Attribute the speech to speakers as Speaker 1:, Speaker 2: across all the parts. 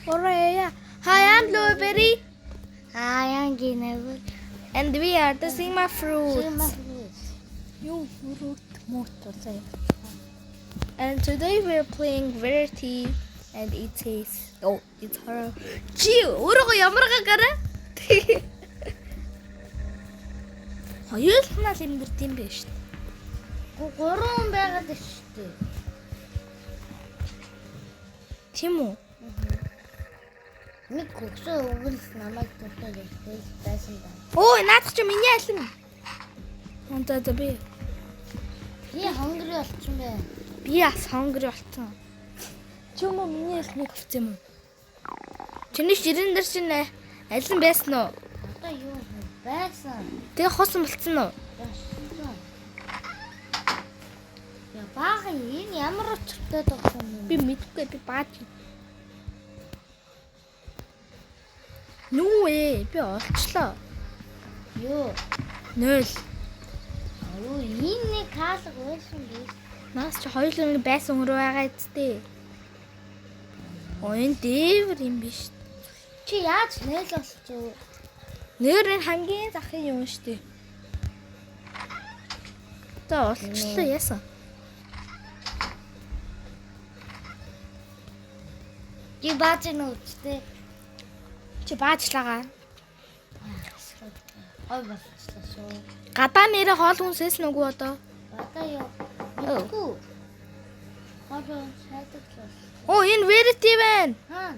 Speaker 1: Alright. Hi, I'm Blueberry.
Speaker 2: Hi, I'm Guinevere.
Speaker 1: And we are the Sigma Fruit.
Speaker 2: You fruit motor.
Speaker 1: And today we're playing Verity. And it says, oh, it's her. Gee, өөрөө ямар гагаараа? Хоёул ханаа лимгэрд юм байна шүү дээ.
Speaker 2: Гурван байгаад шүү дээ.
Speaker 1: Тийм үү?
Speaker 2: Нэг хөгсөө өгөл намайг төртөж байсан байна.
Speaker 1: Өө, наадах чи миний алим. Онтоо би.
Speaker 2: Би хонгор болчихсон байна.
Speaker 1: Би бас хонгор болчихсон. Чи юм миний алимыг авсан юм уу? Чиний ширэн дээр чинь алим байсан уу?
Speaker 2: Одоо юу байсан?
Speaker 1: Тэгээ хосон болцсон уу?
Speaker 2: Я баахан энэ ямар учиртай тогсон юм?
Speaker 1: Би мэдгүй би бааж. Нүэ би олчлоо.
Speaker 2: Юу?
Speaker 1: 0.
Speaker 2: Оо энэ нэг хаалга байсан биш.
Speaker 1: Наас чи хоёулын байсан хөрөө байгаа эцтэй. Оин дээвэр юм биш.
Speaker 2: Чи яаж нээл болчихв?
Speaker 1: Нэр энэ хамгийн захын юм шүү дээ. За олчлоо яасан.
Speaker 2: Чи бааж нүцтэй.
Speaker 1: Чи баажлагаа.
Speaker 2: Ой болчихлоо шүү.
Speaker 1: Гадаа нэрээ хоол хүнсээс нүгүү одоо.
Speaker 2: Одоо юу? Мэдгүй. Хаваа шатаглаа.
Speaker 1: Оо энэ Verity байна.
Speaker 2: Хаа.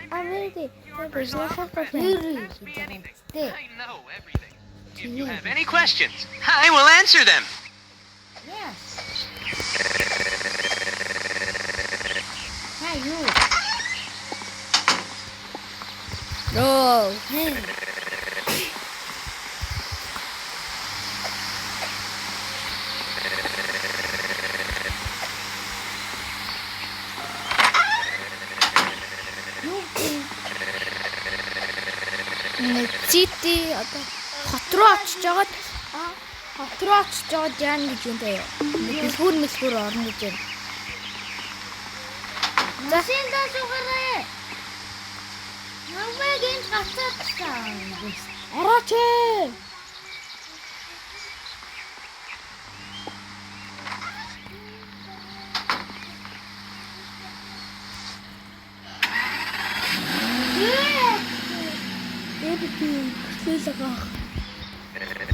Speaker 1: Verity. There's no help for
Speaker 2: Тэ.
Speaker 3: I know everything. If you have any questions, I will answer them.
Speaker 2: Yes. Hey, you.
Speaker 1: No.
Speaker 2: Hey.
Speaker 1: City одоо хот руу очиж жагаад яана гэж юм даа. Мэлгүүр орно гэж байна.
Speaker 2: Машин дасуугараа. Намайг энэ гацаадсан.
Speaker 1: Араач ээ.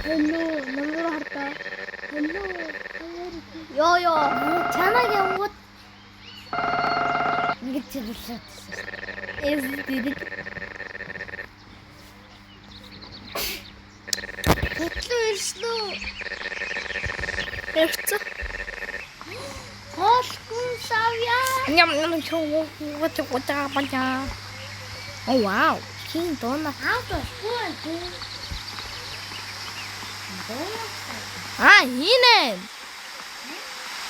Speaker 1: Hello, намайг хартаа. Hello. Ёо.
Speaker 2: Чамайг явууд. Ингэж чиглэлээ.
Speaker 1: Эсдэрэг.
Speaker 2: Хөтлөө ирсэн үү?
Speaker 1: Эвцэг.
Speaker 2: Хоолгүй савья.
Speaker 1: Ням чуу гоо бачаа. Oh wow. Хин дона.
Speaker 2: Аавда шгүй.
Speaker 1: Инэн.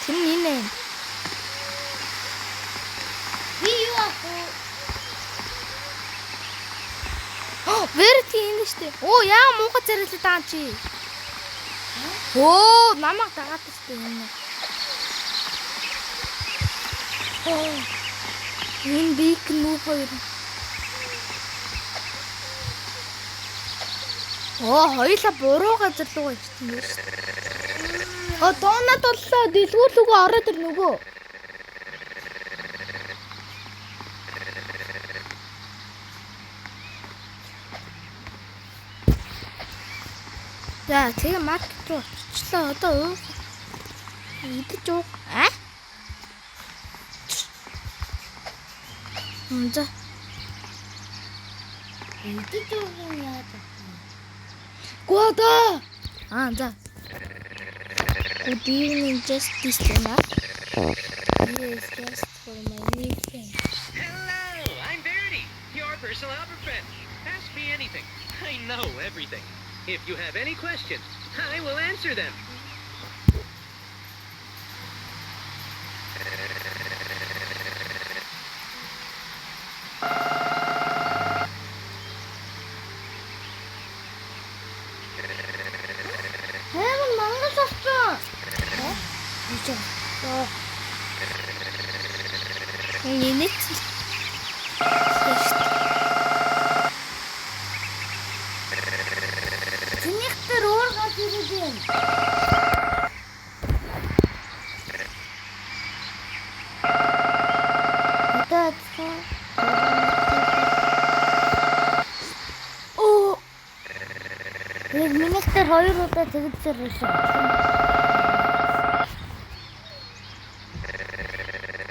Speaker 1: Тин инэн.
Speaker 2: Би юу аа?
Speaker 1: Verity энэ штэ. Оо яа муухай зэрэлээ даа чи. Оо намайг дагаад штэ энэ. Оо. Энэ бик нүхэр. Оо хоёлаа буруу газар руу ирсэн юм шүү. Оо доонод боллоо дэлгүүр лүгөө ороод ир нөгөө. За тэгээ маркет руу очлоо одоо идэж уу? За.
Speaker 2: Идэж уу яа.
Speaker 1: Гуада. За. Good evening, just this enough. Yes, just for my new friend.
Speaker 3: Hello, I'm Verity, your personal helper friend. Ask me anything. I know everything. If you have any questions, I will answer them.
Speaker 1: Ini Оо.
Speaker 2: Яг министр 2 удаа тэгдсээр байсан.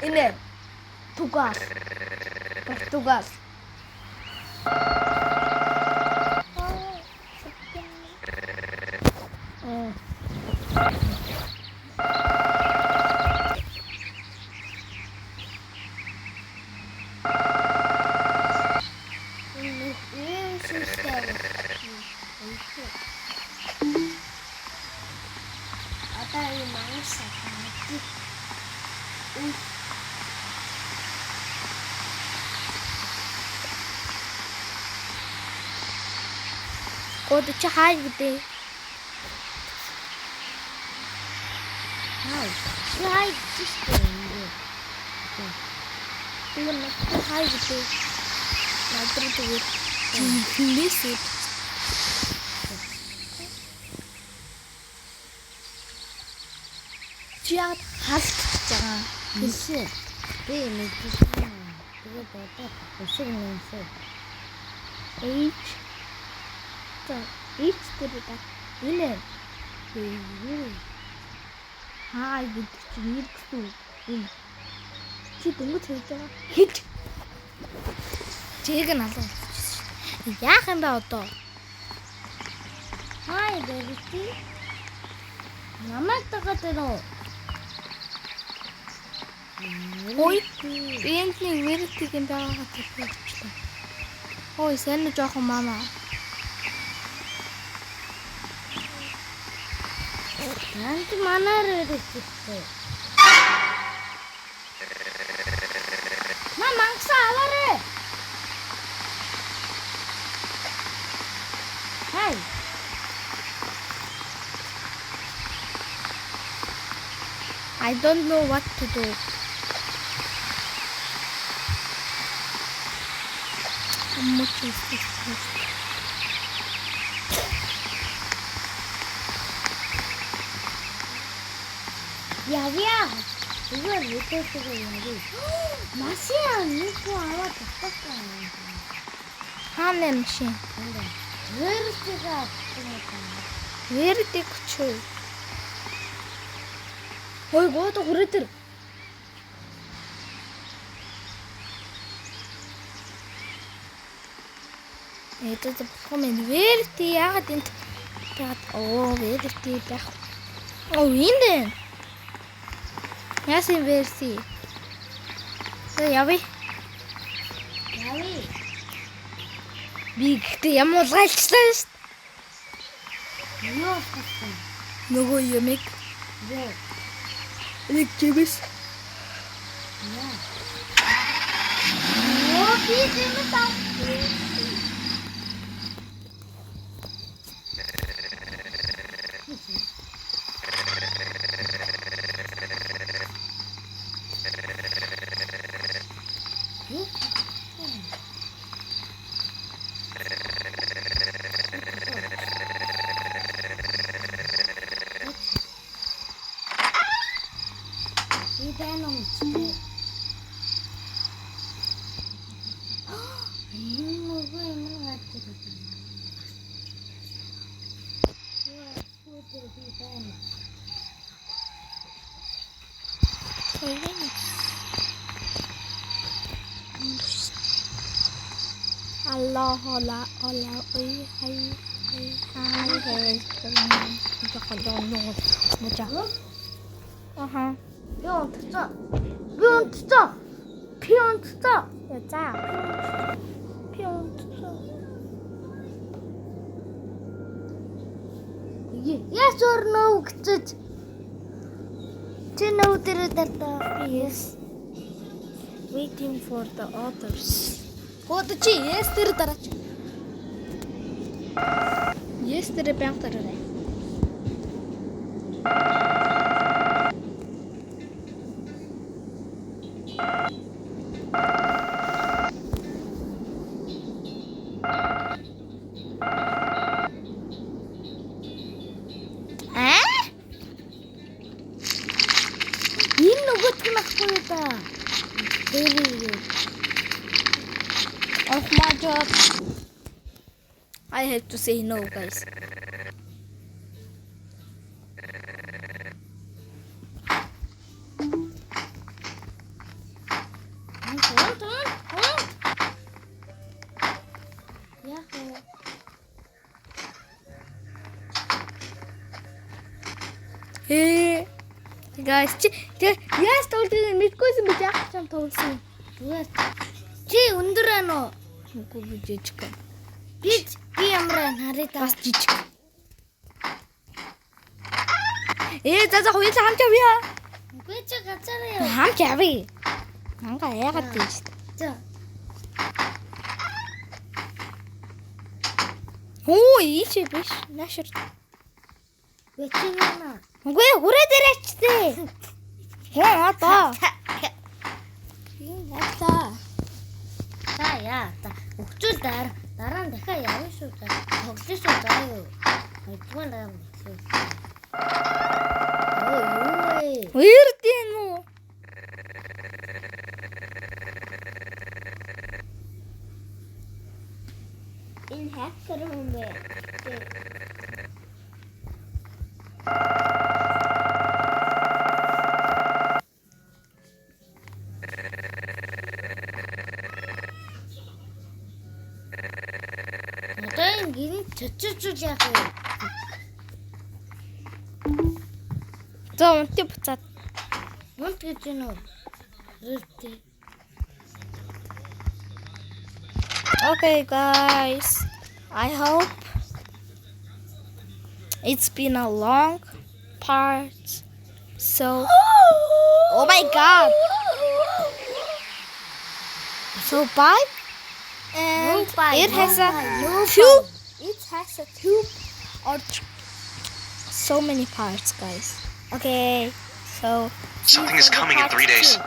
Speaker 1: Энэ тугас. Португал.
Speaker 2: Одоо энэ мангасаа таахгүй.
Speaker 1: Год чи хай гэдэг.
Speaker 2: Яа, чиштэй.
Speaker 1: Тийм нэг хай гэдэг. Надруу тэгээд хинээсээ. Чиад халтж байгаа.
Speaker 2: Хэлсэн. Би мэдсэн. Тэгээд одоо өшиг нэмсэн.
Speaker 1: H. За, H гэдэг та. Энэ. Хай гэдэг чинь нэг гэсэн үг. Энэ. Чи дөнгөж хэлж байгаа. Хит. Чиг нь алуу. Яах юм бэ одоо?
Speaker 2: Хай бэрти. Намайг тагаад байна уу?
Speaker 1: Ой, энэний вэртиг юм байгаа гэж. Ой, сайн уу жоохон мама.
Speaker 2: Нант манаар ирчихсэн. Мангасаа аваарэ. Хай.
Speaker 1: I don't know what to do. How much is this?
Speaker 2: Явъя. 이걸 못할 수가 있는데. 맛이야. 이거 아마 답답해.
Speaker 1: Хаана машин?
Speaker 2: 근데 вэртига авчихсан.
Speaker 1: Вэртиг хүчээ. Ой, гоо хүрээ тэр. Это комент вэрти яагаад энэ яагаад вэрти байх. Энэ. Яасан вэрти. Яви. Би гэхдээ ямар уулгалцлаа шүү дээ.
Speaker 2: Юу болсон?
Speaker 1: Нөгөө юмэг.
Speaker 2: Яа.
Speaker 1: Нэг чивэс.
Speaker 2: Яа. Оо, би юм таа.
Speaker 1: Allah Allah Allah ой хай хай Аха.
Speaker 2: Би унтцаа.
Speaker 1: За.
Speaker 2: Яс орноо гэж. Чи нүүдэрэ дартаа.
Speaker 1: Yes. Waiting for the others. Год чи yes тэр дараач. Yes тэр бянг дараарай.
Speaker 2: Энэ нөгөөт нь ахгүй да. Тэр
Speaker 1: Oh my god. I have to say no, guys.
Speaker 2: Яхаа.
Speaker 1: Hey, guys, яаж тоглохыг мэдгүйсэн би яах гэж тоглосон.
Speaker 2: Зүгээр. Чи өндөр байна уу?
Speaker 1: Үгүй би жижиг.
Speaker 2: Би ямар харъя та.
Speaker 1: Бас жижиг. За хоёулаа хамт явъя.
Speaker 2: Үгүй чи гацаараа.
Speaker 1: Хамт явъя. Манга яагаад тийш.
Speaker 2: За.
Speaker 1: Оо, ийч биш. Нашир.
Speaker 2: Бэчинаа.
Speaker 1: Үгүй хүрээ дээрээчтэй. Яа одоо. Яа.
Speaker 2: За яа. Өгчүүл дараа нь дахиад явна шүү та. Тоглосон шүү заа юу. Хоёрдугаар юм. Ой.
Speaker 1: Үрдэн үү? Энэ хакер юм бэ?
Speaker 2: Одоо гин чөчөж яах вэ?
Speaker 1: За унтыг буцаад.
Speaker 2: Мунт гэж юм уу? Зүртэй.
Speaker 1: Okay, guys. I hope it's been a long part. So, oh my god. So bye. And
Speaker 2: No bye,
Speaker 1: it has
Speaker 2: no
Speaker 1: a
Speaker 2: bye, no
Speaker 1: tube. It has a tube or so many parts, guys. Okay. So
Speaker 4: Something is coming in 3 days.